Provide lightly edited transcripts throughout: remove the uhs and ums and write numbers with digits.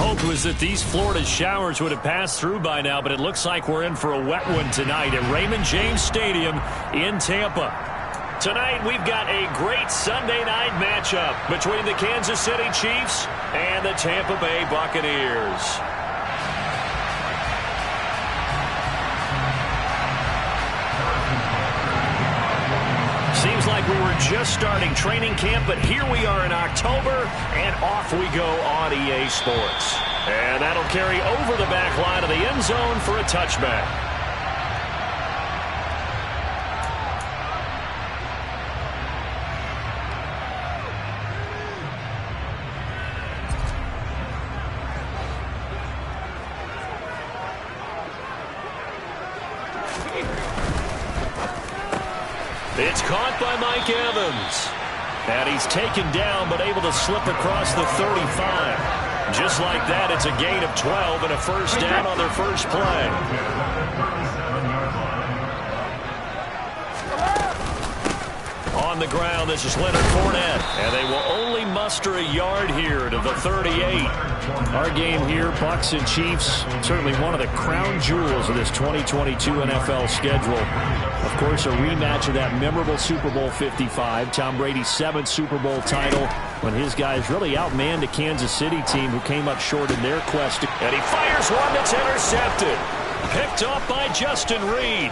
hope was that these Florida showers would have passed through by now, but it looks like we're in for a wet one tonight at Raymond James Stadium in Tampa. Tonight, we've got a great Sunday night matchup between the Kansas City Chiefs and the Tampa Bay Buccaneers. Seems like we were just starting training camp, but here we are in October, and off we go on EA Sports. And that'll carry over the back line of the end zone for a touchback. It's caught by Mike Evans. And he's taken down, but able to slip across the 35. Just like that, it's a gain of 12 and a first down on their first play. On the ground, this is Leonard Fournette. And they will only muster a yard here to the 38. Our game here, Bucs and Chiefs, certainly one of the crown jewels of this 2022 NFL schedule. Of course, a rematch of that memorable Super Bowl 55, Tom Brady's 7th Super Bowl title, when his guys really outmanned the Kansas City team who came up short in their quest. And he fires one that's intercepted. Picked off by Justin Reed.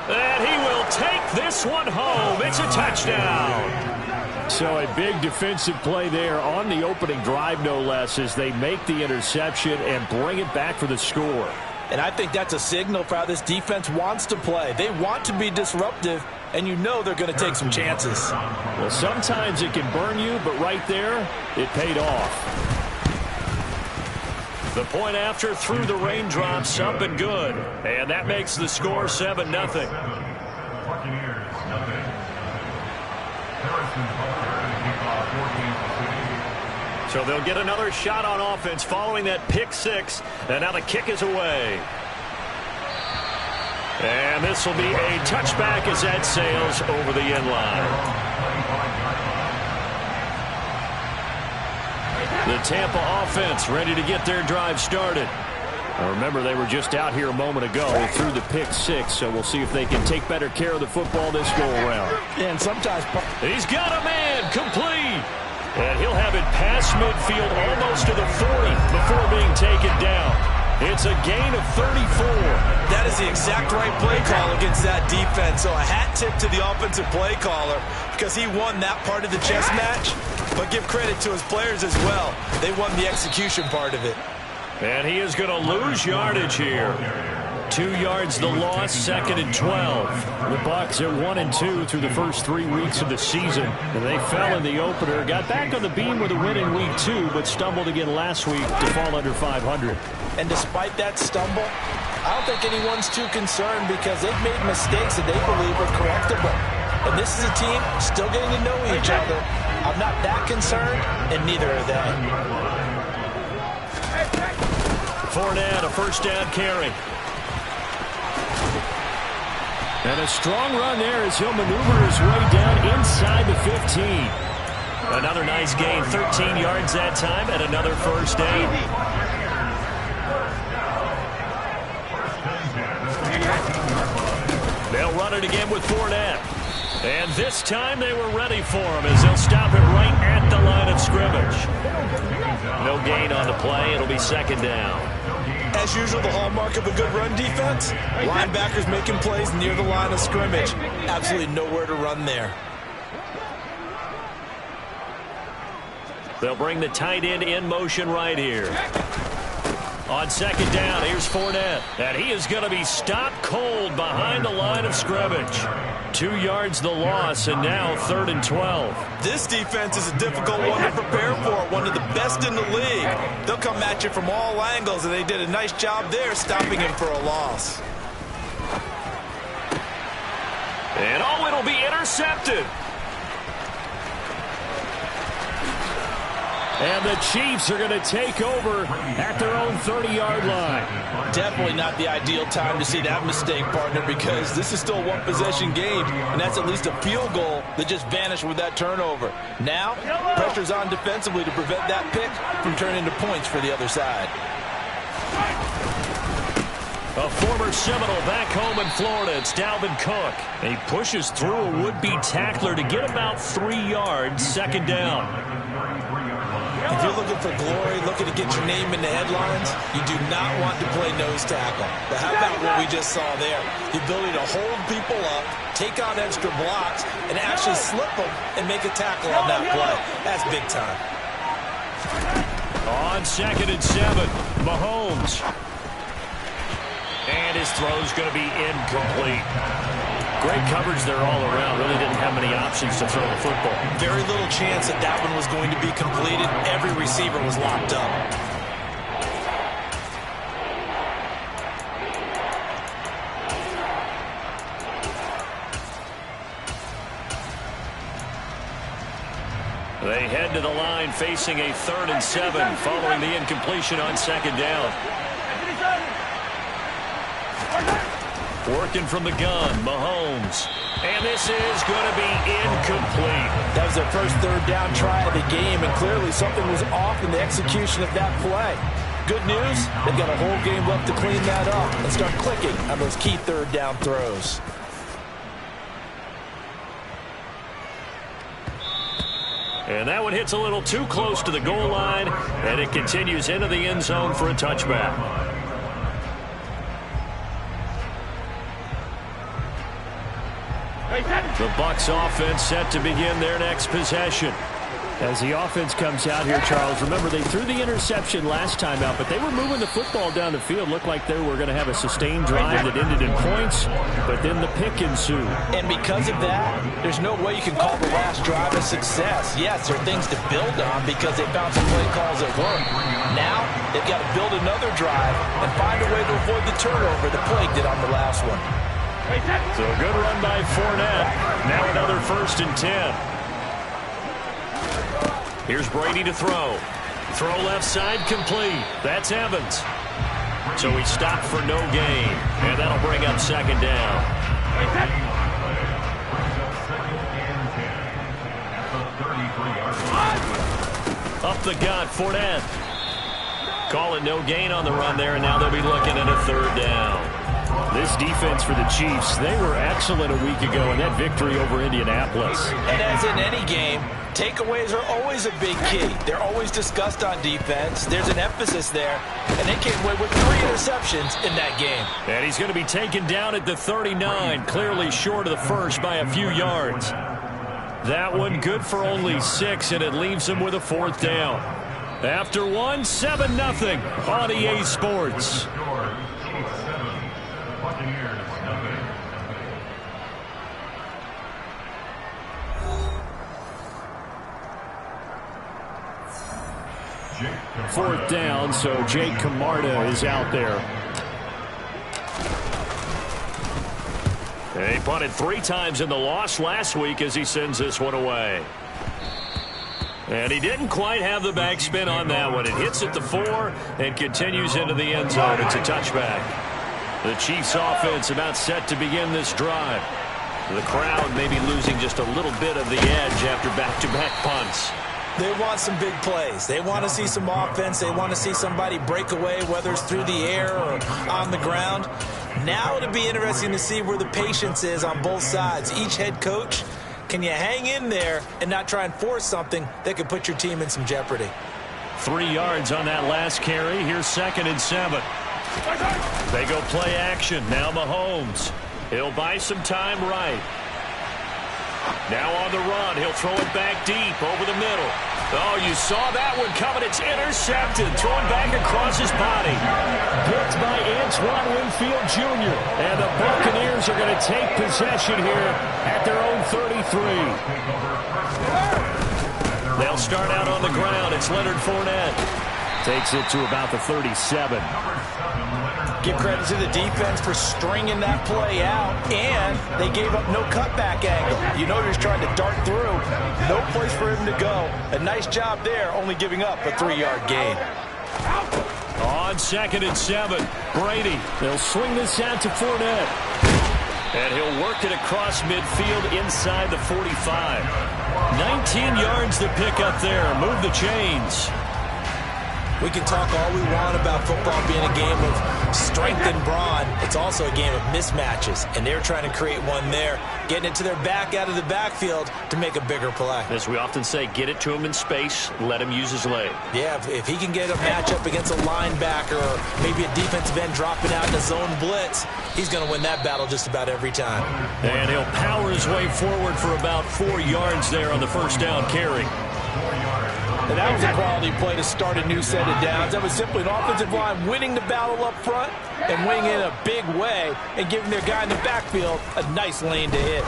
And he will take this one home. It's a touchdown. So a big defensive play there on the opening drive, no less, as they make the interception and bring it back for the score. And I think that's a signal for how this defense wants to play. They want to be disruptive, and you know they're going to take some chances. Well, sometimes it can burn you, but right there, it paid off. The point after through the raindrops, up and good. And that makes the score 7-0. So they'll get another shot on offense following that pick six. And now the kick is away. And this will be a touchback as that sails over the end line. The Tampa offense ready to get their drive started. Now remember, they were just out here a moment ago through the pick six, so we'll see if they can take better care of the football this go-around. And sometimes he's got a man complete. And he'll have it past midfield almost to the 40 before being taken down. It's a gain of 34. That is the exact right play call against that defense. So a hat tip to the offensive play caller because he won that part of the chess match. But give credit to his players as well. They won the execution part of it. And he is going to lose yardage here. 2 yards the loss, 2nd and 12. The Bucs are 1-2 through the first 3 weeks of the season. And they fell in the opener, got back on the beam with a win in week 2, but stumbled again last week to fall under 500. And despite that stumble, I don't think anyone's too concerned because they've made mistakes that they believe are correctable. And this is a team still getting to know each other. I'm not that concerned, and neither are they. Fournette, a first down carry. And a strong run there as he'll maneuver his way down inside the 15. Another nice gain, 13 yards that time, and another first down. They'll run it again with Fournette. And this time they were ready for him as they'll stop it right at the line of scrimmage. No gain on the play. It'll be 2nd down. As usual, the hallmark of a good run defense, linebackers making plays near the line of scrimmage. Absolutely nowhere to run there. They'll bring the tight end in motion right here. On 2nd down, here's Fournette. And he is going to be stopped cold behind the line of scrimmage. 2 yards the loss, and now 3rd and 12. This defense is a difficult one to prepare for, one of the best in the league. They'll come at you from all angles, and they did a nice job there stopping him for a loss. And oh, it'll be intercepted. And the Chiefs are going to take over at their own 30-yard line. Definitely not the ideal time to see that mistake, partner, because this is still a one-possession game, and that's at least a field goal that just vanished with that turnover. Now, pressure's on defensively to prevent that pick from turning into points for the other side. A former Seminole back home in Florida. It's Dalvin Cook. And he pushes through a would-be tackler to get about 3 yards, second down. If you're looking for glory, looking to get your name in the headlines, you do not want to play nose tackle. But how about what we just saw there? The ability to hold people up, take out extra blocks, and actually slip them and make a tackle on that play. That's big time. On 2nd and 7, Mahomes. And his throw's going to be incomplete. Great coverage there all around. Really didn't have many options to throw the football. Very little chance that that one was going to be completed. Every receiver was locked up. They head to the line facing a 3rd and 7 following the incompletion on 2nd down. Working from the gun, Mahomes. And this is going to be incomplete. That was their first 3rd down try of the game, and clearly something was off in the execution of that play. Good news, they've got a whole game left to clean that up and start clicking on those key 3rd down throws. And that one hits a little too close to the goal line, and it continues into the end zone for a touchback. The Bucs offense set to begin their next possession. As the offense comes out here, Charles, remember they threw the interception last time out, but they were moving the football down the field. Looked like they were going to have a sustained drive that ended in points, but then the pick ensued. And because of that, there's no way you can call the last drive a success. Yes, there are things to build on because they found some play calls that work. Now, they've got to build another drive and find a way to avoid the turnover that plagued it on the last one. So a good run by Fournette. Now another 1st and 10. Here's Brady to throw. Throw left side complete. That's Evans. So he stopped for no gain. And that'll bring up 2nd down. Up the gut, Fournette. Calling no gain on the run there, and now they'll be looking at a 3rd down. This defense for the Chiefs, they were excellent a week ago in that victory over Indianapolis. And as in any game, takeaways are always a big key. They're always discussed on defense. There's an emphasis there, and they came away with 3 interceptions in that game. And he's going to be taken down at the 39, clearly short of the first by a few yards. That one good for only 6, and it leaves him with a 4th down. After one, 7-0 on EA Sports. Fourth down, so Jake Camarda is out there. He punted 3 times in the loss last week as he sends this one away. And he didn't quite have the backspin on that one. It hits at the 4 and continues into the end zone. It's a touchback. The Chiefs offense about set to begin this drive. The crowd maybe losing just a little bit of the edge after back-to-back punts. They want some big plays. They want to see some offense. They want to see somebody break away, whether it's through the air or on the ground. Now it'll be interesting to see where the patience is on both sides. Each head coach, can you hang in there and not try and force something that could put your team in some jeopardy? 3 yards on that last carry. Here's 2nd and 7. They go play action. Now Mahomes. He'll buy some time right. Now on the run. He'll throw it back deep over the middle. Oh, you saw that one coming. It's intercepted. Thrown back across his body. Picked by Antoine Winfield Jr. And the Buccaneers are going to take possession here at their own 33. They'll start out on the ground. It's Leonard Fournette. Takes it to about the 37. Give credit to the defense for stringing that play out, and they gave up no cutback angle. You know he's trying to dart through. No place for him to go. A nice job there, only giving up a 3-yard gain. On 2nd and 7, Brady. They'll swing this out to Fournette. And he'll work it across midfield inside the 45. 19 yards to pick up there. Move the chains. We can talk all we want about football being a game of strength and brawn. It's also a game of mismatches, and they're trying to create one there, getting it to their back out of the backfield to make a bigger play. As we often say, get it to him in space, let him use his leg. Yeah, if he can get a matchup against a linebacker or maybe a defensive end dropping out in a zone blitz, he's going to win that battle just about every time. And he'll power his way forward for about 4 yards there on the first down carry. And that was a quality play to start a new set of downs. That was simply an offensive line winning the battle up front and winning in a big way and giving their guy in the backfield a nice lane to hit.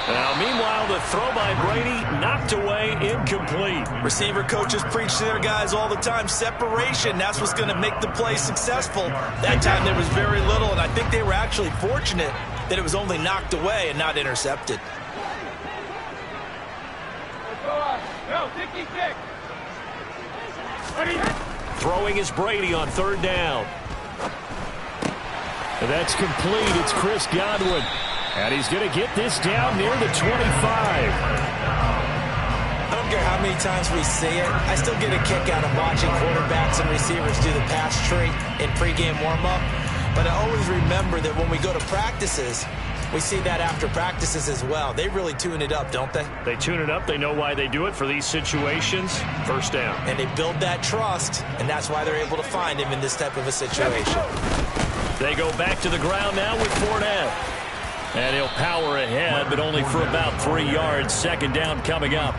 Now, meanwhile, the throw by Brady knocked away, incomplete. Receiver coaches preach to their guys all the time, separation. That's what's going to make the play successful. That time there was very little, and I think they were actually fortunate that it was only knocked away and not intercepted. Throwing is Brady on 3rd down. And that's complete. It's Chris Godwin. And he's going to get this down near the 25. I don't care how many times we see it. I still get a kick out of watching quarterbacks and receivers do the pass tree in pregame warm-up. But I always remember that when we go to practices, we see that after practices as well. They really tune it up, don't they? They tune it up. They know why they do it for these situations. First down. And they build that trust, and that's why they're able to find him in this type of a situation. They go back to the ground now with Fournette. And he'll power ahead, but only for about 3 yards. 2nd down coming up.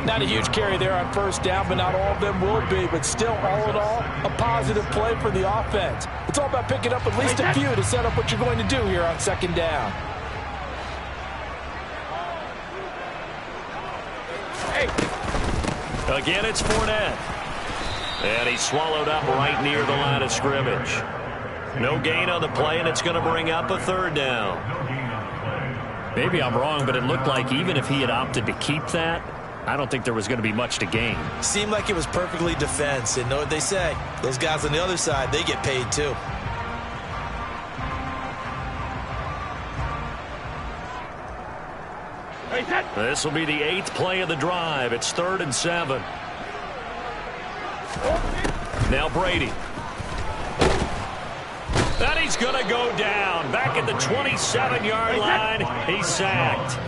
Not a huge carry there on 1st down, but not all of them will be. But still, all in all, a positive play for the offense. It's all about picking up at least a few to set up what you're going to do here on 2nd down. Again, it's Fournette. And he's swallowed up right near the line of scrimmage. No gain on the play, and it's going to bring up a 3rd down. Maybe I'm wrong, but it looked like even if he had opted to keep that, I don't think there was going to be much to gain. Seemed like it was perfectly defense. And know what they say? Those guys on the other side, they get paid too. This will be the 8th play of the drive. It's 3rd and 7. Now Brady. And he's going to go down. Back at the 27-yard line. He's sacked.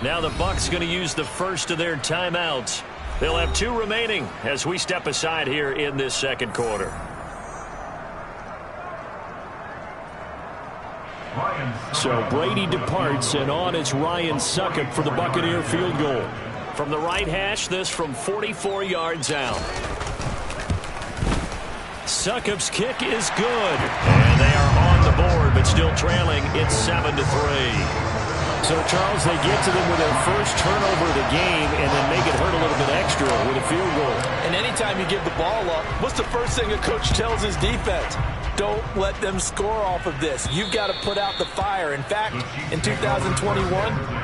Now the Bucs going to use the first of their timeouts. They'll have 2 remaining as we step aside here in this 2nd quarter. So Brady departs, and on is Ryan Succop for the Buccaneer field goal. From the right hash, this from 44 yards out. Succop's kick is good. And they are on the board, but still trailing. It's 7-3. So, Charles, they get to them with their first turnover of the game and then make it hurt a little bit extra with a field goal. And anytime you give the ball up, what's the first thing a coach tells his defense? Don't let them score off of this. You've got to put out the fire. In fact, in 2021,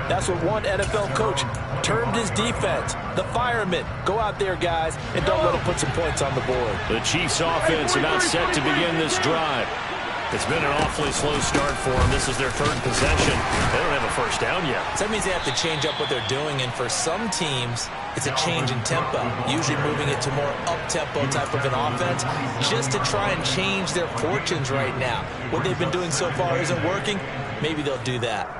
that's what one NFL coach termed his defense. The firemen. Go out there, guys, and don't let them put some points on the board. The Chiefs offense about set to begin this drive. It's been an awfully slow start for them. This is their 3rd possession. They don't have a first down yet. So that means they have to change up what they're doing, and for some teams, it's a change in tempo, usually moving it to more up-tempo type of an offense, just to try and change their fortunes right now. What they've been doing so far isn't working. Maybe they'll do that.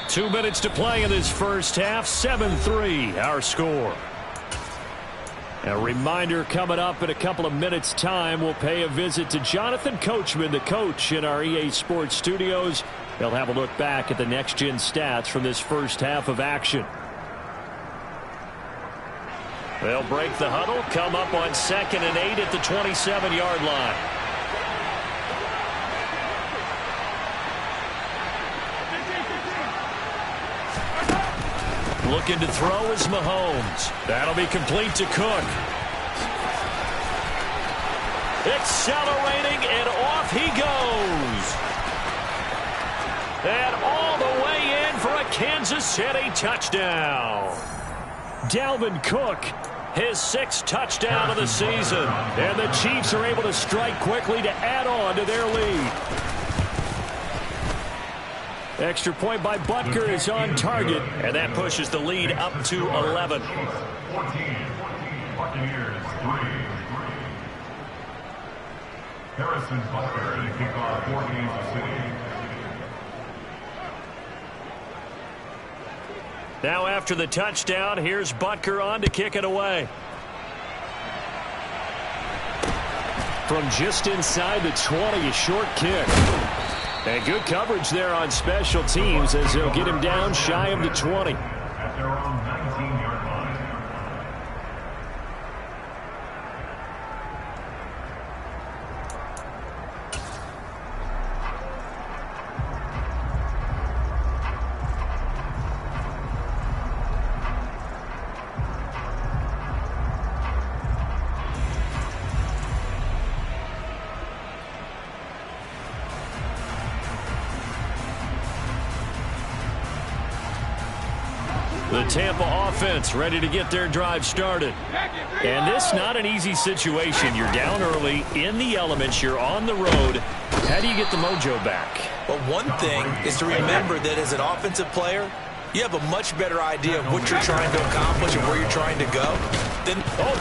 2 minutes to play in this first half. 7-3, our score. A reminder coming up in a couple of minutes' time. We'll pay a visit to Jonathan Coachman, the coach in our EA Sports studios. They'll have a look back at the next-gen stats from this first half of action. They'll break the huddle, come up on 2nd and 8 at the 27-yard line. Looking to throw is Mahomes. That'll be complete to Cook. Accelerating, and off he goes. And all the way in for a Kansas City touchdown. Dalvin Cook, his 6th touchdown of the season. And the Chiefs are able to strike quickly to add on to their lead. Extra point by Butker is on target, and that pushes the lead up to 11. 14, Buccaneers 3. Harrison Butker to kick off for Kansas City. Now after the touchdown, here's Butker on to kick it away. From just inside the 20, a short kick. And good coverage there on special teams as they'll get him down shy of the 20. At their own 19-yard line. The Tampa offense ready to get their drive started. And this not an easy situation. You're down early, in the elements, you're on the road. How do you get the mojo back? Well, one thing is to remember that as an offensive player, you have a much better idea of what you're trying to accomplish and where you're trying to go.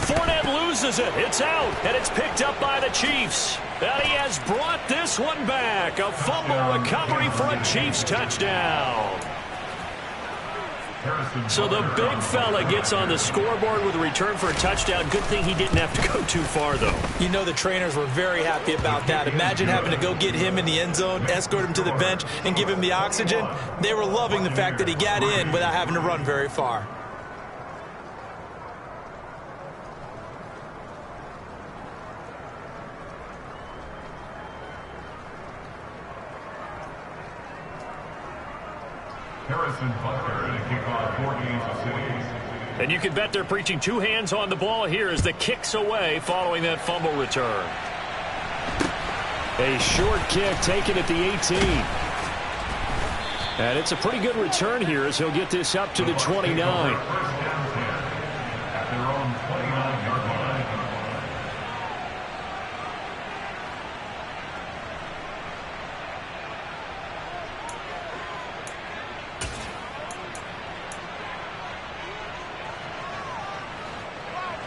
Fournette loses it. It's out, and it's picked up by the Chiefs. And he has brought this one back. A fumble recovery for a Chiefs touchdown. So the big fella gets on the scoreboard with a return for a touchdown. Good thing he didn't have to go too far, though. You know the trainers were very happy about that. Imagine having to go get him in the end zone, escort him to the bench, and give him the oxygen. They were loving the fact that he got in without having to run very far. Harrison Butker to kick off for Kansas City. And you can bet they're preaching two hands on the ball here as the kick's away following that fumble return. A short kick taken at the 18. And it's a pretty good return here as he'll get this up to the 29. At their own 29-yard line.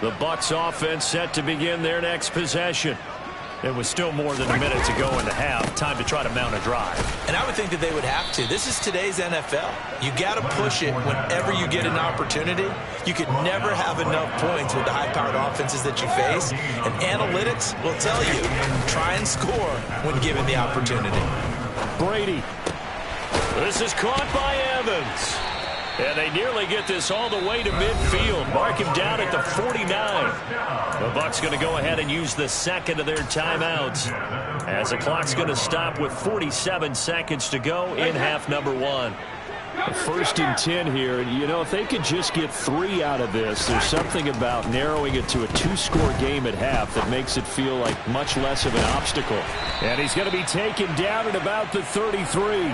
The Bucs offense set to begin their next possession. It was still more than a minute to go in the half. Time to try to mount a drive. And I would think that they would have to. This is today's NFL. You got to push it whenever you get an opportunity. You could never have enough points with the high-powered offenses that you face. And analytics will tell you, try and score when given the opportunity. Brady. This is caught by Evans. And they nearly get this all the way to midfield. Mark him down at the 49. The Bucs going to go ahead and use the second of their timeouts as the clock's going to stop with 47 seconds to go in half number one. First and 10 here. And, you know, if they could just get 3 out of this, there's something about narrowing it to a 2-score game at half that makes it feel like much less of an obstacle. And he's going to be taken down at about the 33.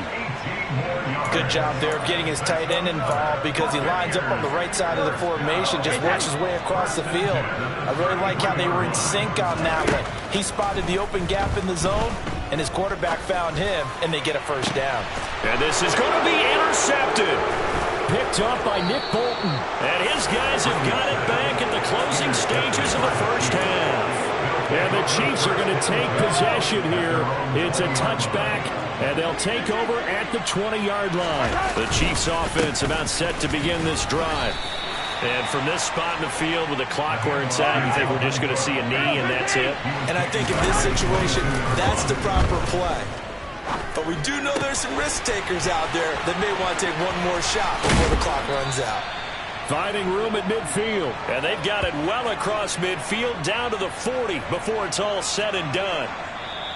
Good job there of getting his tight end involved because he lines up on the right side of the formation, just works his way across the field. I really like how they were in sync on that one. He spotted the open gap in the zone, and his quarterback found him, and they get a first down. And this is going to be intercepted. Picked up by Nick Bolton. And his guys have got it back at the closing stages of the first half. And the Chiefs are going to take possession here. It's a touchback, and they'll take over at the 20-yard line. The Chiefs offense about set to begin this drive. And from this spot in the field with the clock where it's at, you think we're just going to see a knee and that's it? And I think in this situation, that's the proper play. But we do know there's some risk takers out there that may want to take one more shot before the clock runs out. Finding room at midfield. And they've got it well across midfield down to the 40 before it's all said and done.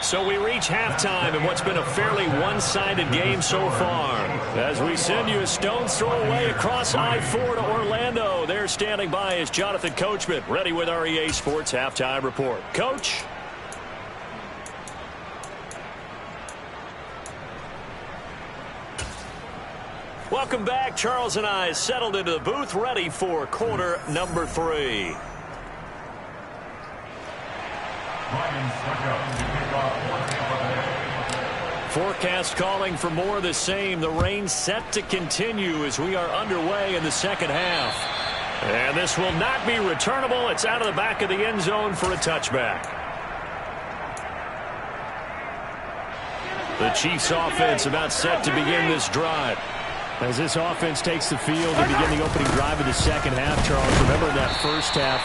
So we reach halftime in what's been a fairly one-sided game so far. As we send you a stone's throw away across I-4 to Orlando. There standing by is Jonathan Coachman, ready with our EA Sports Halftime Report. Coach? Welcome back. Charles and I settled into the booth, ready for quarter number 3. Forecast calling for more of the same. The rain set to continue as we are underway in the second half. And this will not be returnable. It's out of the back of the end zone for a touchback. The Chiefs offense about set to begin this drive. As this offense takes the field to begin the opening drive of the second half, Charles, remember that first half,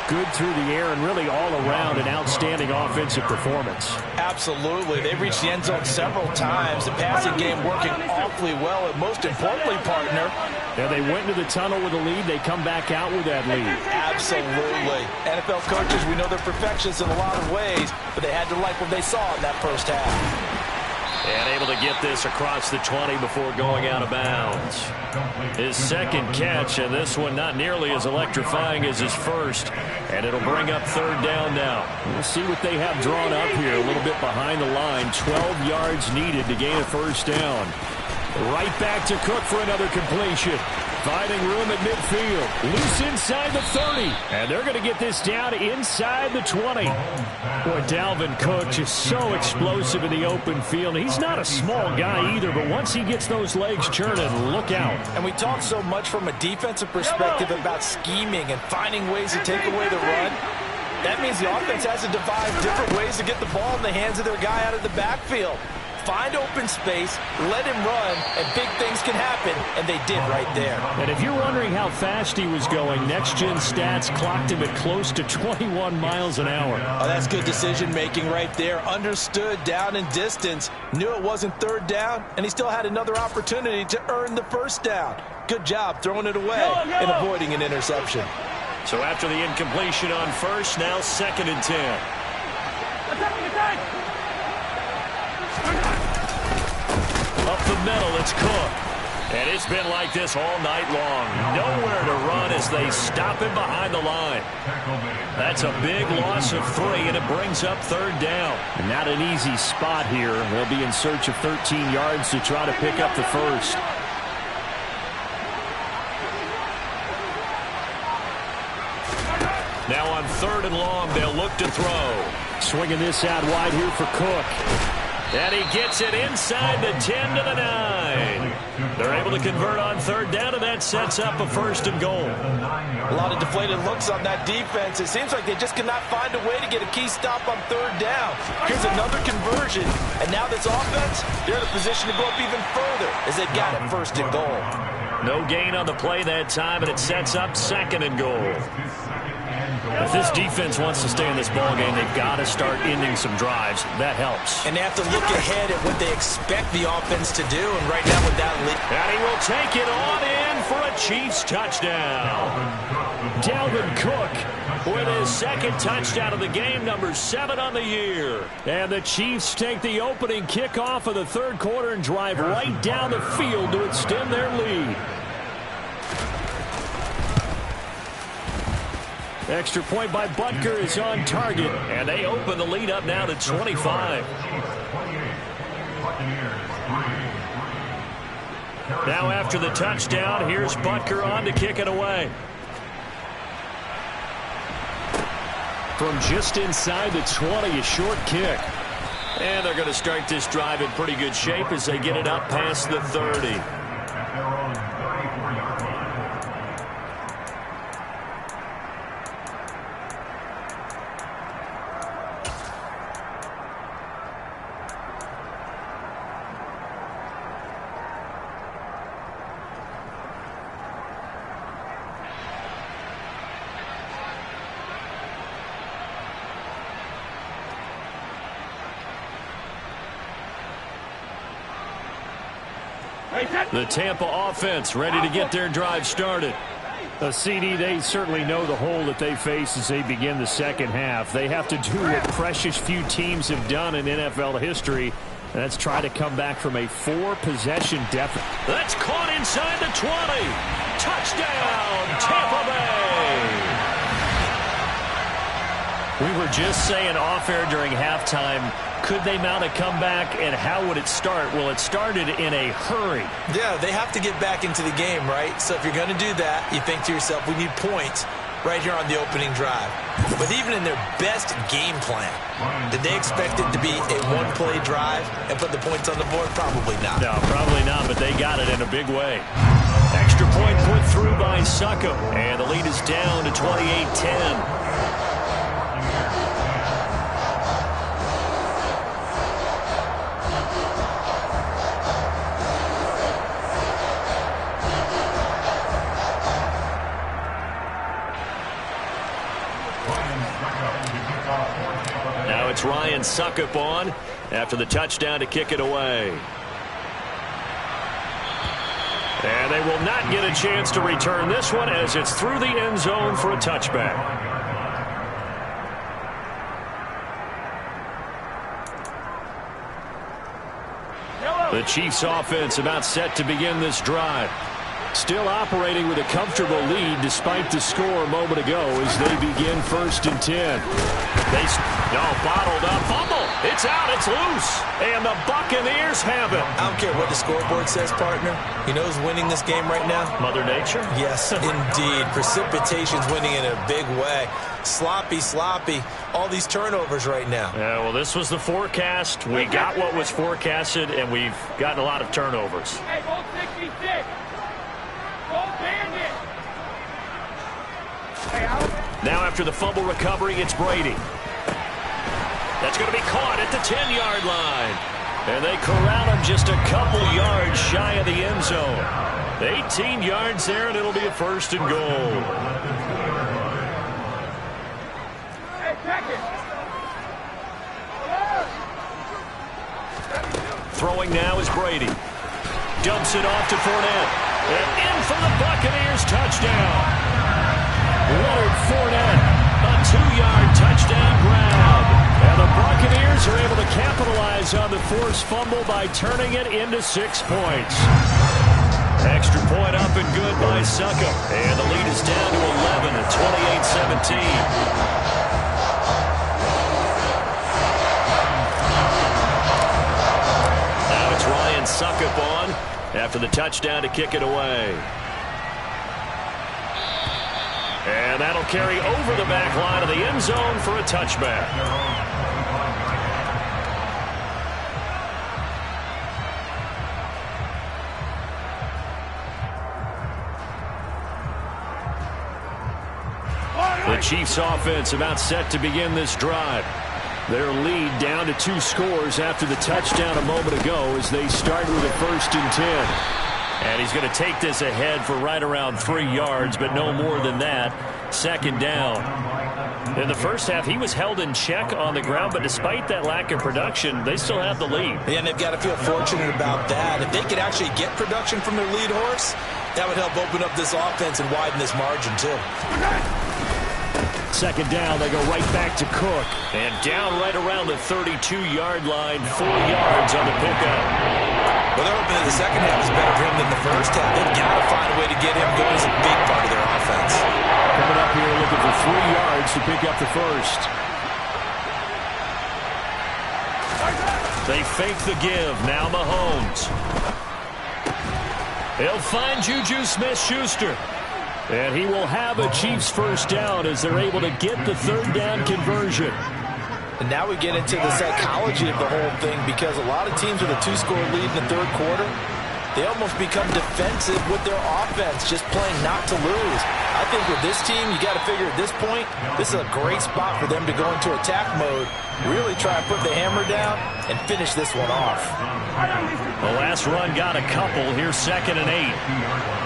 good through the air and really all around an outstanding offensive performance. Absolutely. They've reached the end zone several times. The passing game working awfully well, and most importantly, partner. Yeah, they went into the tunnel with a lead. They come back out with that lead. Absolutely. NFL coaches, we know they're perfectionists in a lot of ways, but they had to like what they saw in that first half. And able to get this across the 20 before going out of bounds. His second catch, and this one not nearly as electrifying as his first. And it'll bring up third down now. We'll see what they have drawn up here. A little bit behind the line. 12 yards needed to gain a first down. Right back to Cook for another completion. Finding room at midfield. Loose inside the 30. And they're going to get this down inside the 20. Boy, Dalvin Cook just so explosive in the open field. He's not a small guy either, but once he gets those legs churning, look out. And we talk so much from a defensive perspective about scheming and finding ways to take away the run. That means the offense has to devise different ways to get the ball in the hands of their guy out of the backfield. Find open space, let him run, and big things can happen, and they did right there. And if you're wondering how fast he was going, next-gen stats clocked him at close to 21 miles an hour. Oh, that's good decision-making right there. Understood down and distance, knew it wasn't third down, and he still had another opportunity to earn the first down. Good job throwing it away and avoiding an interception. So after the incompletion on first, now 2nd and 10. Up the middle, it's Cook. And it's been like this all night long. Nowhere to run as they stop him behind the line. That's a big loss of 3, and it brings up third down. And not an easy spot here. They'll be in search of 13 yards to try to pick up the first. Now on 3rd and long, they'll look to throw. Swinging this out wide here for Cook. And he gets it inside the 10 to the 9. They're able to convert on third down, and that sets up a 1st and goal. A lot of deflated looks on that defense. It seems like they just cannot find a way to get a key stop on third down. Here's another conversion, and now this offense, they're in a position to go up even further as they've got it 1st and goal. No gain on the play that time, and it sets up 2nd and goal. If this defense wants to stay in this ballgame, they've got to start ending some drives. That helps. And they have to look ahead at what they expect the offense to do, and right now with that lead. And he will take it on in for a Chiefs touchdown. Dalvin Cook with his 2nd touchdown of the game, number 7 on the year. And the Chiefs take the opening kickoff of the 3rd quarter and drive right down the field to extend their lead. Extra point by Butker is on target, and they open the lead up now to 25. Now after the touchdown, here's Butker on to kick it away. From just inside the 20, a short kick. And they're going to start this drive in pretty good shape as they get it up past the 30. The Tampa offense ready to get their drive started. CD, they certainly know the hole that they face as they begin the second half. They have to do what precious few teams have done in NFL history, and that's try to come back from a 4-possession deficit. That's caught inside the 20. Touchdown, Tampa Bay. We were just saying off-air during halftime, could they mount a comeback, and how would it start? Well, it started in a hurry. Yeah, they have to get back into the game, right? So if you're going to do that, you think to yourself, we need points right here on the opening drive. But even in their best game plan, did they expect it to be a one-play drive and put the points on the board? Probably not. No, probably not, but they got it in a big way. Extra point put through by Succop, and the lead is down to 28-10. Now it's Ryan Succop on after the touchdown to kick it away. And they will not get a chance to return this one as it's through the end zone for a touchback. The Chiefs offense about set to begin this drive. Still operating with a comfortable lead despite the score a moment ago as they begin 1st and 10. Bottled up, fumble. It's out, it's loose. And the Buccaneers have it. I don't care what the scoreboard says, partner. You know who's winning this game right now? Mother Nature? Yes, indeed. Precipitation's winning in a big way. Sloppy. All these turnovers right now. Yeah, well, this was the forecast. We got what was forecasted, and we've gotten a lot of turnovers. Hey, Bolt 66. Now after the fumble recovery, it's Brady. That's going to be caught at the 10-yard line. And they corral him just a couple yards shy of the end zone. 18 yards there, and it'll be a 1st and goal. Hey, check it. Throwing now is Brady. Dumps it off to Fournette. And in for the Buccaneers touchdown. Leonard Fournette, a 2-yard touchdown grab. And the Buccaneers are able to capitalize on the forced fumble by turning it into 6 points. Extra point up and good by Succop. And the lead is down to 11 at 28-17. Now it's Ryan Succop on after the touchdown to kick it away. And that'll carry over the back line of the end zone for a touchback. The Chiefs offense about set to begin this drive. Their lead down to 2 scores after the touchdown a moment ago as they start with a 1st and 10. And he's going to take this ahead for right around 3 yards, but no more than that. 2nd down. In the first half, he was held in check on the ground, but despite that lack of production, they still have the lead. Yeah, and they've got to feel fortunate about that. If they could actually get production from their lead horse, that would help open up this offense and widen this margin, too. 2nd down, they go right back to Cook. And down right around the 32-yard line, 4 yards on the pickup. Well, they're hoping that the second half is better for him than the first half. They've got to find a way to get him going as a big part of their offense. Coming up here looking for 3 yards to pick up the first. They fake the give. Now Mahomes. He'll find Juju Smith-Schuster. And he will have a Chiefs 1st down as they're able to get the 3rd down conversion. And now we get into the psychology of the whole thing, because a lot of teams with a 2-score lead in the 3rd quarter, they almost become defensive with their offense, just playing not to lose. I think with this team, you got to figure at this point, this is a great spot for them to go into attack mode, really try and put the hammer down and finish this one off. The last run got a couple. Here's 2nd and 8.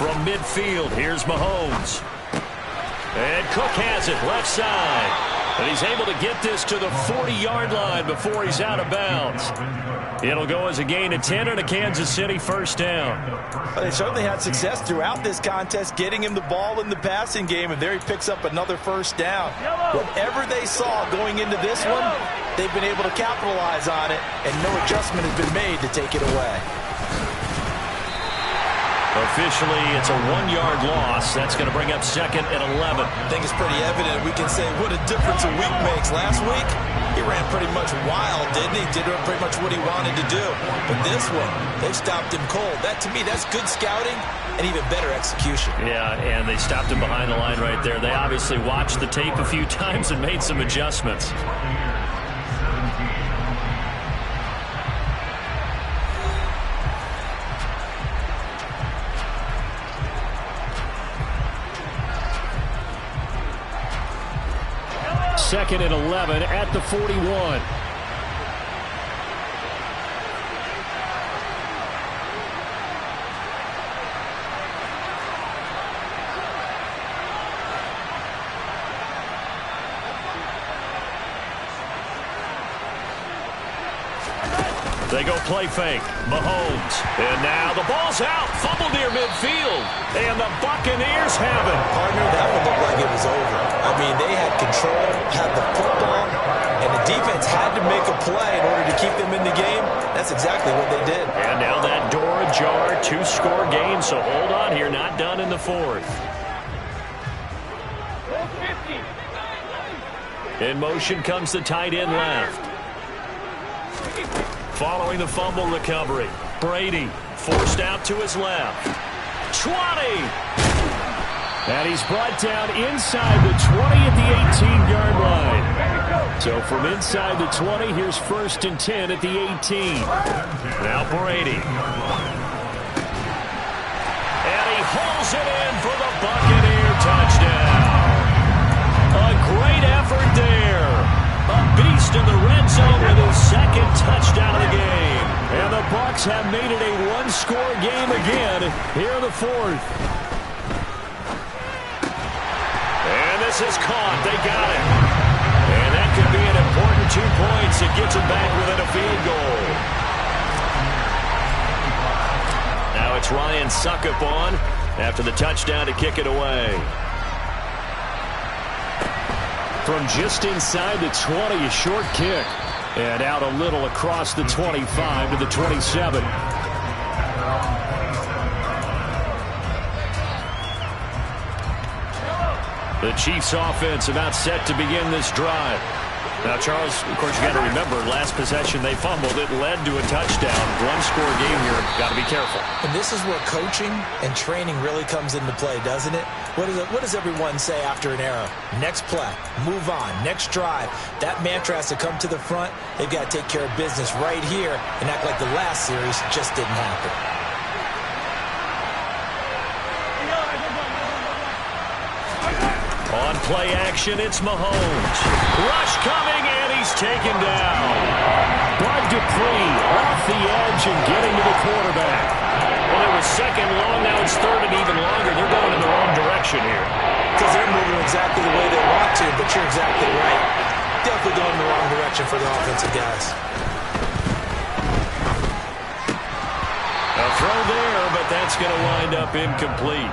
from midfield. Here's Mahomes. And Cook has it left side. And he's able to get this to the 40-yard line before he's out of bounds. It'll go as a gain of 10 and a Kansas City first down. Well, they certainly had success throughout this contest getting him the ball in the passing game, and there he picks up another first down. Whatever they saw going into this one, they've been able to capitalize on it, and no adjustment has been made to take it away. Officially, it's a 1-yard loss. That's going to bring up 2nd and 11. I think it's pretty evident. We can say what a difference a week makes. Last week, he ran pretty much wild, didn't he? Did pretty much what he wanted to do. But this one, they stopped him cold. That, to me, that's good scouting and even better execution. Yeah, and they stopped him behind the line right there. They obviously watched the tape a few times and made some adjustments. Second and 11 at the 41. They go play fake. Mahomes. And now the ball's out. Fumble near midfield. And the Buccaneers have it. Partner, that one looked like it was over. I mean, they had control, had the football, and the defense had to make a play in order to keep them in the game. That's exactly what they did. And now that door ajar, 2-score game, so hold on here. Not done in the 4th. In motion comes the tight end left. Following the fumble recovery, Brady forced out to his left. 20! And he's brought down inside the 20 at the 18-yard line. So from inside the 20, here's 1st and 10 at the 18. Now Brady. And he hauls it in for the Buccaneer touchdown. A great effort there. A beast in the red zone with his 2nd touchdown of the game. And the Bucs have made it a 1-score game again here in the 4th. And this is caught. They got it. And that could be an important 2 points. It gets them back within a field goal. Now it's Ryan Succop on after the touchdown to kick it away. From just inside the 20, a short kick. And out a little across the 25 to the 27. The Chiefs offense about set to begin this drive. Now, Charles, of course, you got to remember, last possession they fumbled. It led to a touchdown. 1-score game here. Got to be careful. And this is where coaching and training really comes into play, doesn't it? What does everyone say after an error? Next play, move on, next drive. That mantra has to come to the front. They've got to take care of business right here and act like the last series just didn't happen. On play action, it's Mahomes. Rush coming, and he's taken down. Bud Dupree off the edge and getting to the quarterback. Well, it was 2nd long, now it's 3rd and even longer. They're going in the wrong direction here. Because they're moving exactly the way they want to, but you're exactly right. Definitely going in the wrong direction for the offensive guys. A throw there, but that's going to wind up incomplete.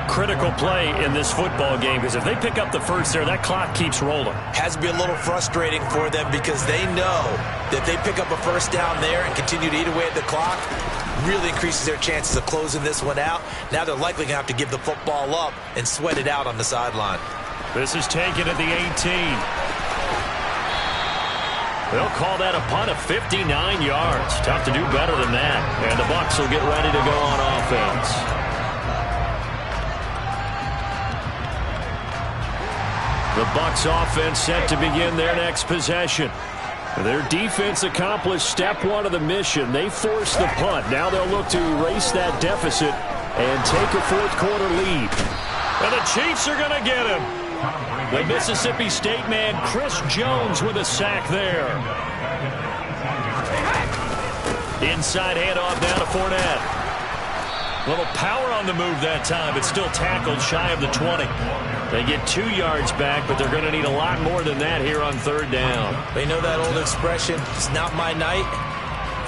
Critical play in this football game, because if they pick up the first there, that clock keeps rolling. Has to be a little frustrating for them because they know that if they pick up a first down there and continue to eat away at the clock, really increases their chances of closing this one out. Now they're likely going to have to give the football up and sweat it out on the sideline. This is taken at the 18. They'll call that a punt of 59 yards. Tough to do better than that. And the Bucs will get ready to go on offense. The Bucs offense set to begin their next possession. Their defense accomplished step 1 of the mission. They forced the punt. Now they'll look to erase that deficit and take a 4th quarter lead. And the Chiefs are going to get him. The Mississippi State man, Chris Jones, with a sack there. Inside handoff down to Fournette. Little power on the move that time, but still tackled shy of the 20. They get 2 yards back, but they're going to need a lot more than that here on third down. They know that old expression, it's not my night.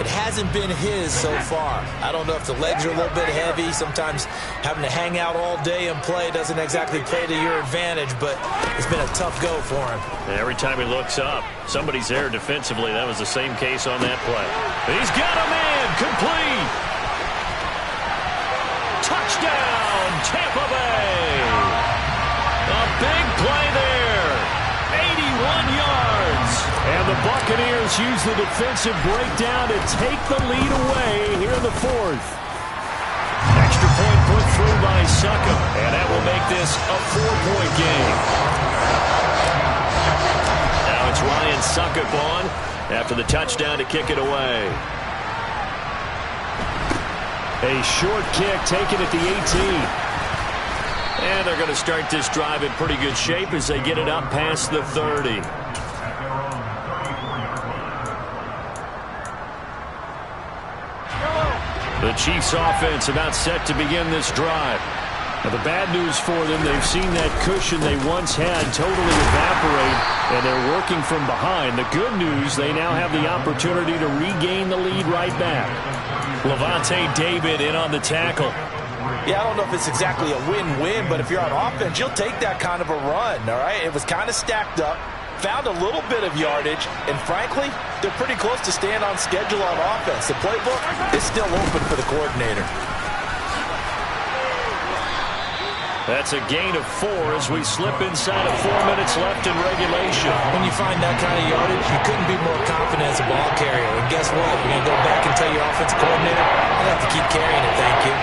It hasn't been his so far. I don't know if the legs are a little bit heavy. Sometimes having to hang out all day and play doesn't exactly play to your advantage, but it's been a tough go for him. And every time he looks up, somebody's there defensively. That was the same case on that play. He's got a man, complete. Touchdown, Tampa Bay. A big play there. 81 yards. And the Buccaneers use the defensive breakdown to take the lead away here in the fourth. Extra point put through by Succop. And that will make this a 4-point game. Now it's Ryan Succop on after the touchdown to kick it away. A short kick taken at the 18. And they're going to start this drive in pretty good shape as they get it up past the 30. The Chiefs offense about set to begin this drive. Now the bad news for them, they've seen that cushion they once had totally evaporate, and they're working from behind. The good news, they now have the opportunity to regain the lead right back. Lavonte David in on the tackle. Yeah, I don't know if it's exactly a win-win, but if you're on offense, you'll take that kind of a run, all right? It was kind of stacked up, found a little bit of yardage, and frankly, they're pretty close to staying on schedule on offense. The playbook is still open for the coordinator. That's a gain of 4 as we slip inside of 4 minutes left in regulation. When you find that kind of yardage, you couldn't be more confident as a ball carrier. And guess what? You're going to go back and tell your offensive coordinator, I'll have to keep carrying it, thank you.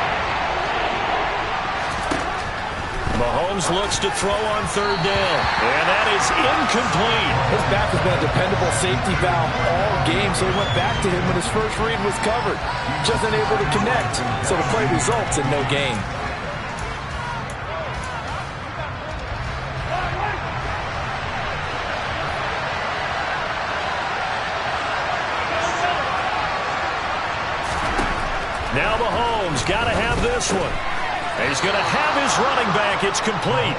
Mahomes looks to throw on third down. And that is incomplete. His back has been a dependable safety valve all game, so he went back to him when his first read was covered. Just unable to connect, so the play results in no gain. Now Mahomes got to have this one. And he's going to have his running back. It's complete.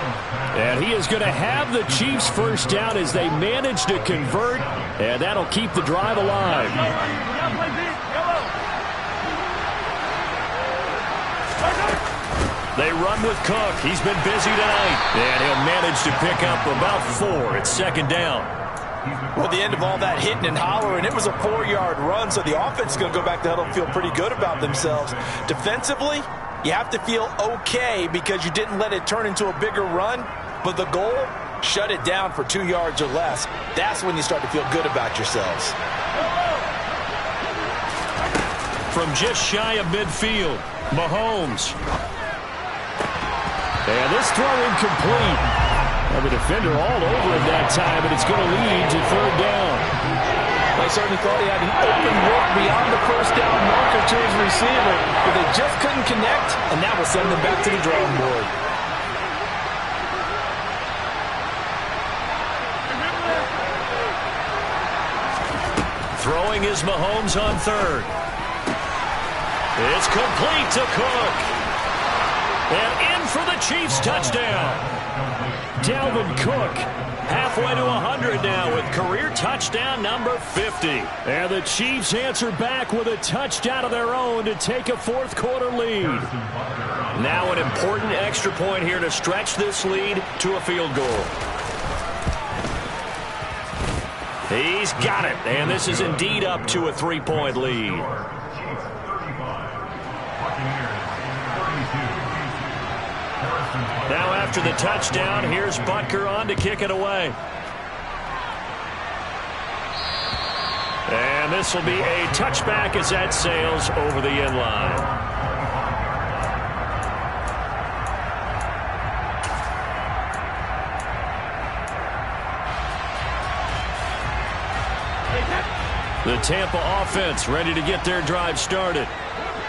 And he is going to have the Chiefs first down as they manage to convert. And that'll keep the drive alive. They run with Cook. He's been busy tonight. And he'll manage to pick up about 4. It's second down. Well, at the end of all that hitting and hollering, it was a 4-yard run, so the offense is going to go back to huddle and feel pretty good about themselves. Defensively, you have to feel okay because you didn't let it turn into a bigger run, but the goal, shut it down for 2 yards or less. That's when you start to feel good about yourselves. From just shy of midfield, Mahomes. And this throw incomplete. The defender all over him that time, and it's going to lead to third down. I certainly thought he had an open look beyond the first down marker to his receiver, but they just couldn't connect, and that will send them back to the drawing board. Throwing is Mahomes on third. It's complete to Cook. And in for the Chiefs touchdown. Dalvin Cook halfway to 100 now with career touchdown number 50. And the Chiefs answer back with a touchdown of their own to take a fourth-quarter lead. Now an important extra point here to stretch this lead to a field goal. He's got it, and this is indeed up to a 3-point lead. Now after the touchdown, here's Butker on to kick it away. And this will be a touchback as that sails over the end line. The Tampa offense ready to get their drive started.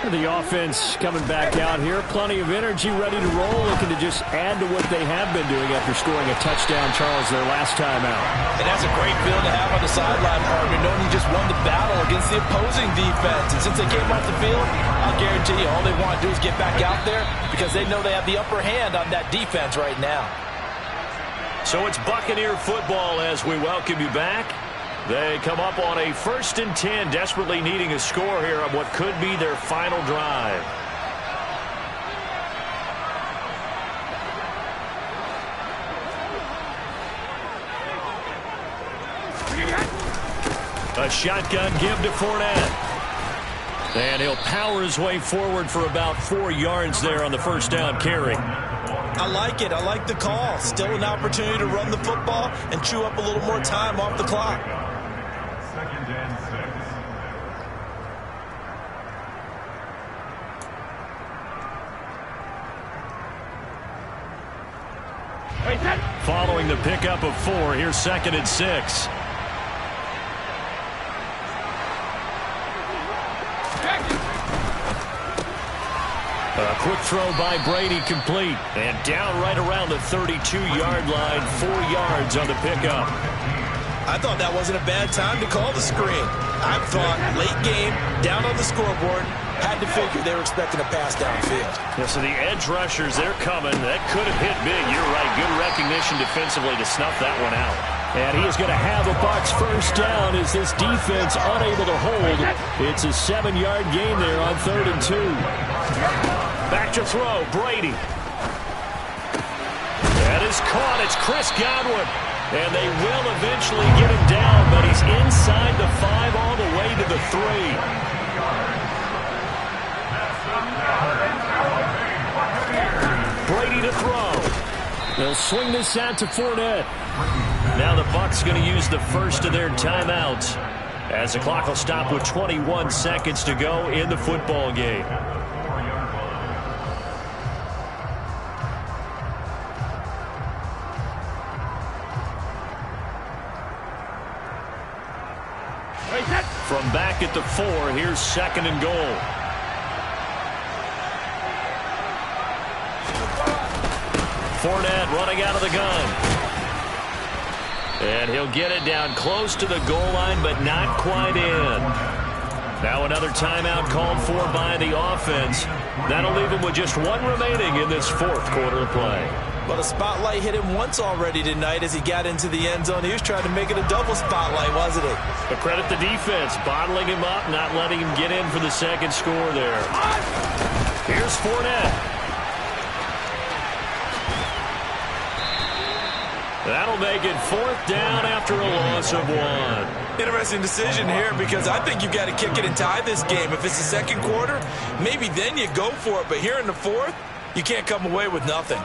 The offense coming back out here. Plenty of energy, ready to roll, looking to just add to what they have been doing after scoring a touchdown, Charles, their last time out. And that's a great feeling to have on the sideline, partner, knowing you just won the battle against the opposing defense. And since they came off the field, I'll guarantee you all they want to do is get back out there because they know they have the upper hand on that defense right now. So it's Buccaneer football as we welcome you back. They come up on a 1st and 10, desperately needing a score here on what could be their final drive. A shotgun give to Fournette. And he'll power his way forward for about 4 yards there on the first down carry. I like it. I like the call. Still an opportunity to run the football and chew up a little more time off the clock. 2nd and 6. Following the pickup of 4, here's 2nd and 6. A quick throw by Brady, complete. And down right around the 32-yard line, 4 yards on the pickup. I thought that wasn't a bad time to call the screen. I thought late game, down on the scoreboard, had to figure they were expecting a pass downfield. Yeah, so the edge rushers, they're coming. That could have hit big. You're right. Good recognition defensively to snuff that one out. And he is going to have a Bucs first down as this defense unable to hold. It's a 7-yard gain there on 3rd and 2. Back to throw, Brady. That is caught. It's Chris Godwin. And they will eventually get him down, but he's inside the 5 all the way to the 3. Brady to throw. They'll swing this out to Fournette. Now the Bucs going to use the first of their timeouts as the clock will stop with 21 seconds to go in the football game. From back at the 4, here's 2nd and goal. Fournette running out of the gun. And he'll get it down close to the goal line, but not quite in. Now another timeout called for by the offense. That'll leave him with just 1 remaining in this 4th quarter of play. Well, the spotlight hit him once already tonight as he got into the end zone. He was trying to make it a double spotlight, wasn't he? But credit the defense, bottling him up, not letting him get in for the 2nd score there. Here's Fournette. That'll make it 4th down after a loss of 1. Interesting decision here because I think you've got to kick it and tie this game. If it's the 2nd quarter, maybe then you go for it. But here in the 4th, you can't come away with nothing.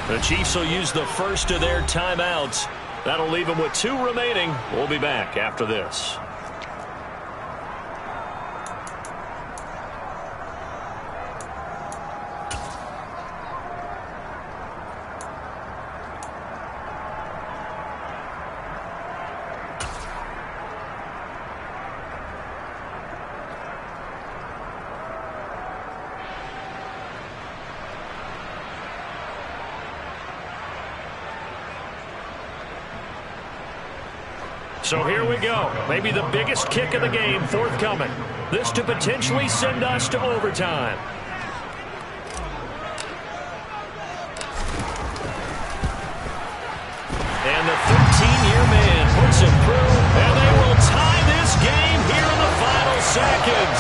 The Chiefs will use the first of their timeouts. That'll leave them with 2 remaining. We'll be back after this. So here we go. Maybe the biggest kick of the game forthcoming. This to potentially send us to overtime. And the 13-year man puts it through, and they will tie this game here in the final seconds.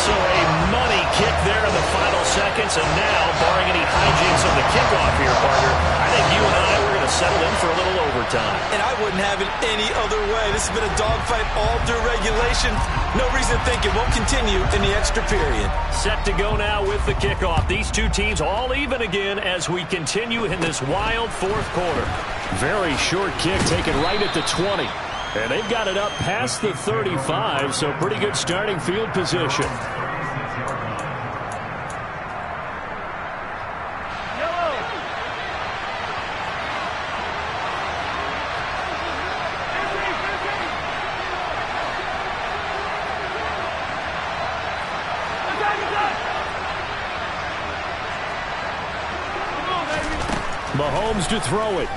So a money kick there in the final seconds, and now, barring any hijinks of the kickoff here, partner, I think you and I were going to settle in for a little overtime. And I wouldn't have it any other way. This has been a dogfight all through regulation. No reason to think it won't continue in the extra period. Set to go now with the kickoff. These two teams all even again as we continue in this wild fourth quarter. Very short kick taken right at the 20. And they've got it up past the 35, so pretty good starting field position. Mahomes to throw it.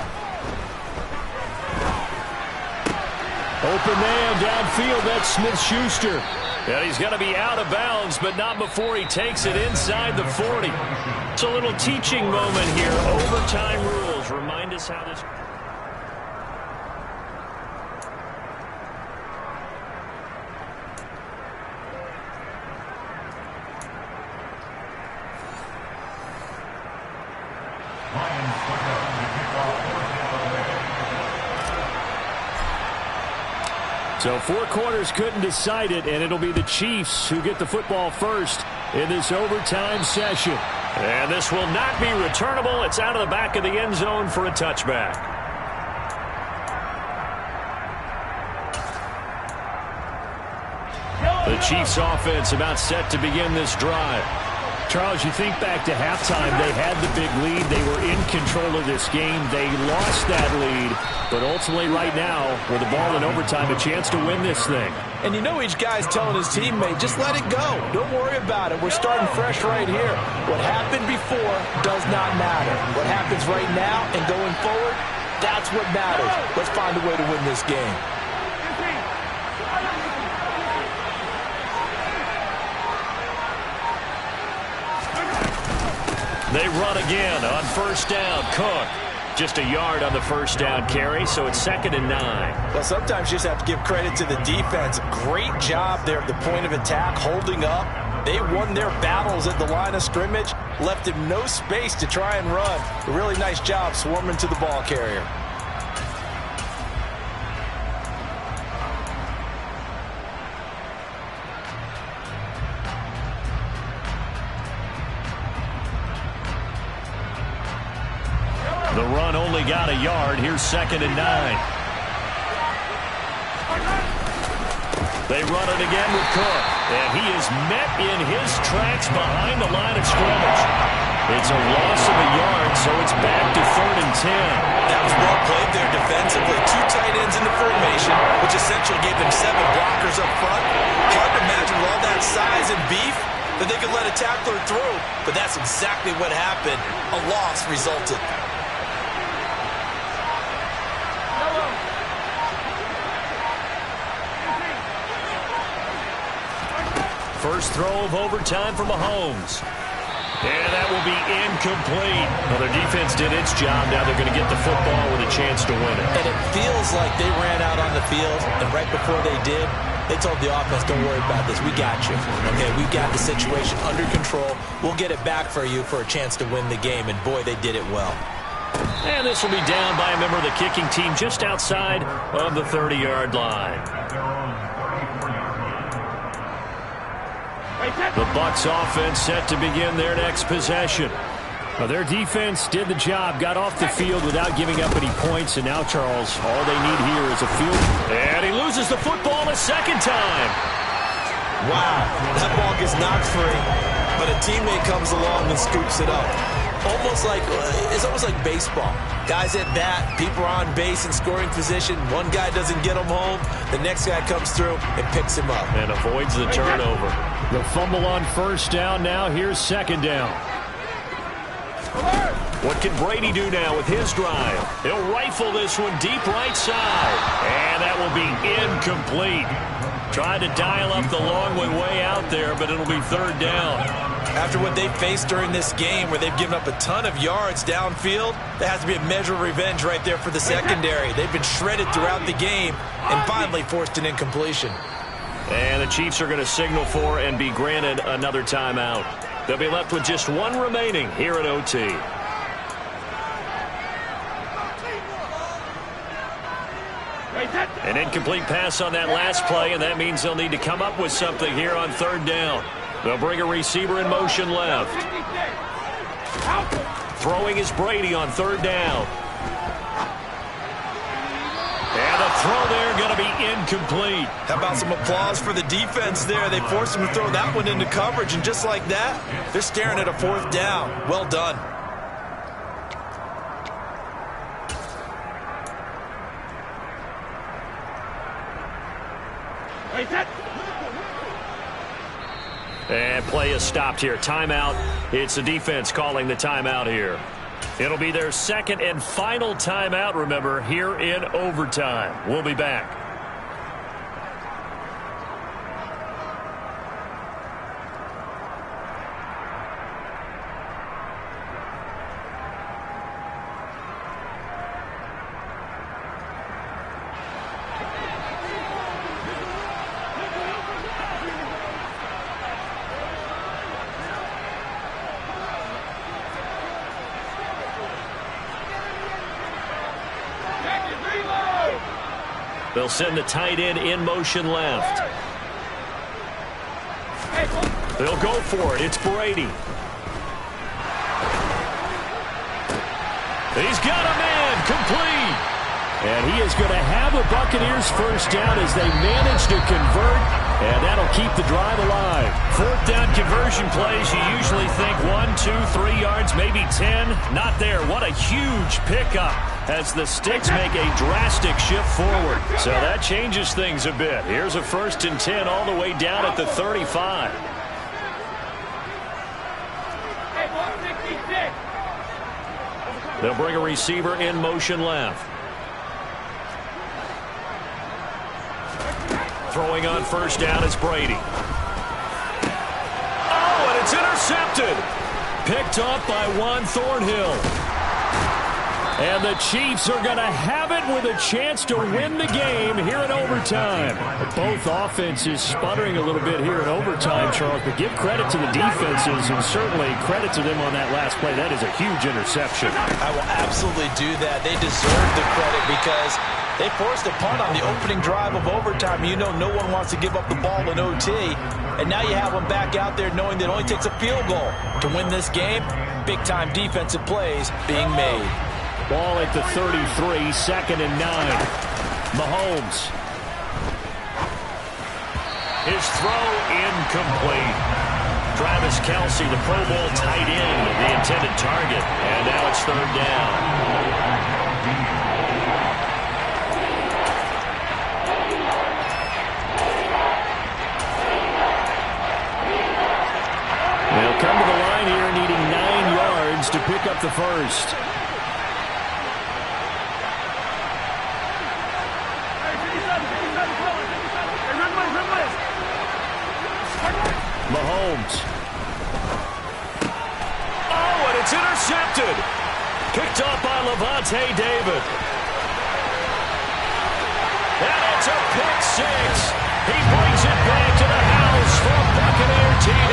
Open man downfield. That's Smith-Schuster. And he's going to be out of bounds, but not before he takes it inside the 40. It's a little teaching moment here. Overtime rules remind us how this... So 4 quarters couldn't decide it, and it'll be the Chiefs who get the football first in this overtime session. And this will not be returnable. It's out of the back of the end zone for a touchback. The Chiefs offense about set to begin this drive. Charles, you think back to halftime, they had the big lead. They were in control of this game. They lost that lead. But ultimately right now, with the ball in overtime, a chance to win this thing. And you know each guy's telling his teammate, just let it go. Don't worry about it. We're starting fresh right here. What happened before does not matter. What happens right now and going forward, that's what matters. Let's find a way to win this game. They run again on first down. Cook. Just a yard on the first down carry, so it's 2nd and 9. Well, sometimes you just have to give credit to the defense. Great job there at the point of attack, holding up. They won their battles at the line of scrimmage, left him no space to try and run. A really nice job swarming to the ball carrier. The run only got a yard. Here's 2nd and 9. They run it again with Cook. And he is met in his tracks behind the line of scrimmage. It's a loss of a yard, so it's back to 3rd and 10. That was well played there defensively. 2 tight ends in the formation, which essentially gave them 7 blockers up front. Hard to imagine with all that size and beef that they could let a tackler through. But that's exactly what happened. A loss resulted. First throw of overtime for Mahomes. And that will be incomplete. Well, their defense did its job. Now they're going to get the football with a chance to win it. And it feels like they ran out on the field, and right before they did, they told the offense, don't worry about this. We got you. Okay, we've got the situation under control. We'll get it back for you for a chance to win the game. And, boy, they did it well. And this will be down by a member of the kicking team just outside of the 30-yard line. The Bucs offense set to begin their next possession. Now, their defense did the job, got off the field without giving up any points, and now, Charles, all they need here is a field. And he loses the football a second time. Wow, that ball gets knocked free, but a teammate comes along and scoops it up. It's almost like baseball. Guys at bat, people are on base in scoring position. One guy doesn't get him home. The next guy comes through and picks him up. And avoids the turnover. The fumble on first down now. Here's 2nd down. What can Brady do now with his drive? He'll rifle this one deep right side. And that will be incomplete. Tried to dial up the long way out there, but it'll be 3rd down. After what they faced during this game where they've given up a ton of yards downfield, there has to be a measure of revenge right there for the secondary. They've been shredded throughout the game and finally forced an incompletion. And the Chiefs are going to signal for and be granted another timeout. They'll be left with just 1 remaining here at OT. An incomplete pass on that last play, and that means they'll need to come up with something here on third down. They'll bring a receiver in motion left. Throwing is Brady on third down. And the throw there going to be incomplete. How about some applause for the defense there? They forced him to throw that one into coverage, and just like that, they're staring at a fourth down. Well done. And play is stopped here. Timeout. It's the defense calling the timeout here. It'll be their second and final timeout, remember, here in overtime. We'll be back. They'll send the tight end in motion left. They'll go for it. It's Brady. He's got a man complete. And he is going to have a Buccaneers first down as they manage to convert. And that'll keep the drive alive. Fourth down conversion plays, you usually think 1, 2, 3 yards, maybe 10. Not there. What a huge pickup as the Sticks make a drastic shift forward. So that changes things a bit. Here's a 1st and 10 all the way down at the 35. They'll bring a receiver in motion left. Throwing on first down is Brady. Oh, and it's intercepted. Picked off by Juan Thornhill. And the Chiefs are going to have it with a chance to win the game here in overtime. Both offenses sputtering a little bit here in overtime, Charles, but give credit to the defenses and certainly credit to them on that last play. That is a huge interception. I will absolutely do that. They deserve the credit because they forced a punt on the opening drive of overtime. You know no one wants to give up the ball in OT. And now you have them back out there knowing that it only takes a field goal to win this game. Big-time defensive plays being made. Ball at the 33, 2nd and 9. Mahomes. His throw incomplete. Travis Kelce, the Pro Bowl tight end, the intended target. And now it's third down. They'll come to the line here needing 9 yards to pick up the first. Mahomes. Oh, and it's intercepted. Picked off by Lavonte David. And it's a pick six. He brings it back to the house for Buccaneer TD.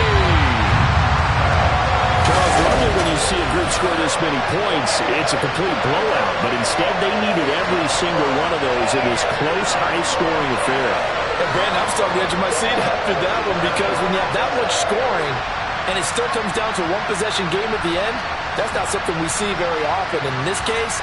Charles, normally when you see a group score this many points, it's a complete blowout. But instead, they needed every single one of those in this close, high-scoring affair. And Brandon, I'm still on the edge of my seat after that one because when you have that much scoring and it still comes down to a one-possession game at the end, that's not something we see very often. In this case,